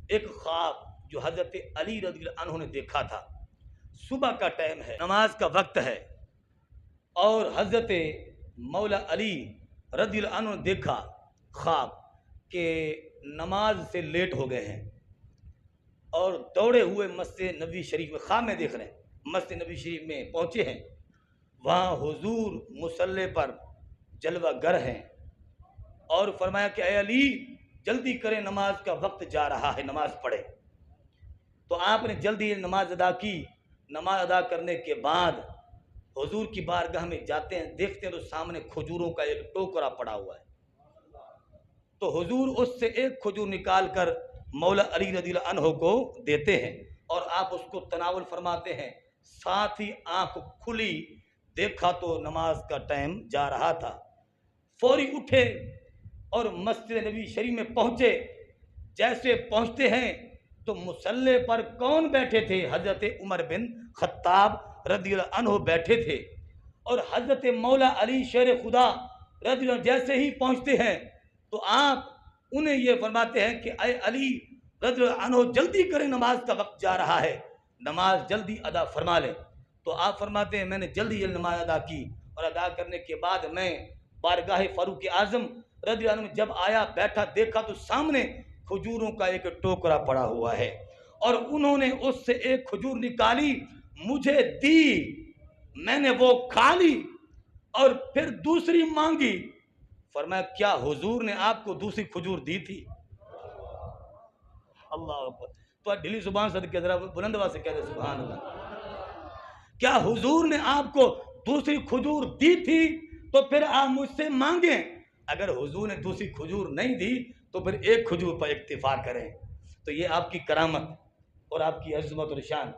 ایک خواب جو حضرت علی رضی اللہ عنہ نے دیکھا تھا. صبح کا ٹائم ہے، نماز کا وقت ہے، اور حضرت مولا علی رضی اللہ عنہ نے دیکھا خواب کہ نماز سے لیٹ ہو گئے ہیں، اور دوڑے ہوئے مسجد نبوی شریف میں، خواب میں دیکھ رہے ہیں مسجد نبوی شریف میں پہنچے ہیں. وہاں حضور مصلی پر جلوہ گر ہیں، اور فرمایا کہ اے علی جلدی کریں، نماز کا وقت جا رہا ہے، نماز پڑھیں. تو آپ نے جلدی نماز ادا کی. نماز ادا کرنے کے بعد حضور کی بارگاہ میں جاتے ہیں، دیکھتے ہیں تو سامنے کھجوروں کا ایک ٹوکرا پڑا ہوا ہے. تو حضور اس سے ایک کھجور نکال کر مولا علی رضی اللہ عنہ کو دیتے ہیں، اور آپ اس کو تناول فرماتے ہیں. ساتھ ہی آنکھ کھلی، دیکھا تو نماز کا ٹائم جا رہا تھا. فوری اٹھے اور مسجد نبی شریف میں پہنچے. جیسے پہنچتے ہیں تو مصلی پر کون بیٹھے تھے؟ حضرت عمر بن خطاب رضی اللہ عنہ بیٹھے تھے. اور حضرت مولا علی شیر خدا رضی اللہ جیسے ہی پہنچتے ہیں تو آپ انہیں یہ فرماتے ہیں کہ اے علی رضی اللہ عنہ جلدی کریں، نماز کا وقت جا رہا ہے، نماز جلدی ادا فرما لیں. تو آپ فرماتے ہیں میں نے جلدی نماز ادا کی، اور ادا کرنے کے بعد میں بارگاہ فاروق اعظم رضی اللہ عنہ جب آیا، بیٹھا، دیکھا تو سامنے کھجوروں کا ایک ٹوکرا پڑا ہوا ہے، اور انہوں نے اس سے ایک کھجور نکالی، مجھے دی، میں نے وہ کھا لی، اور پھر دوسری مانگی. فرمایا کیا حضور نے آپ کو دوسری کھجور دی تھی؟ اللہ اکبر. تو ڈھیلی زبان صدقے ذرا بلند آواز سے کہہ دے سبحان اللہ. کیا حضور نے آپ کو دوسری کھجور دی تھی تو پھر آپ مجھ سے مانگیں؟ اگر حضور نے دوسری کھجور نہیں دی تو پھر ایک کھجور پر اکتفا کریں. تو یہ آپ کی کرامت اور آپ کی عظمت اور شان.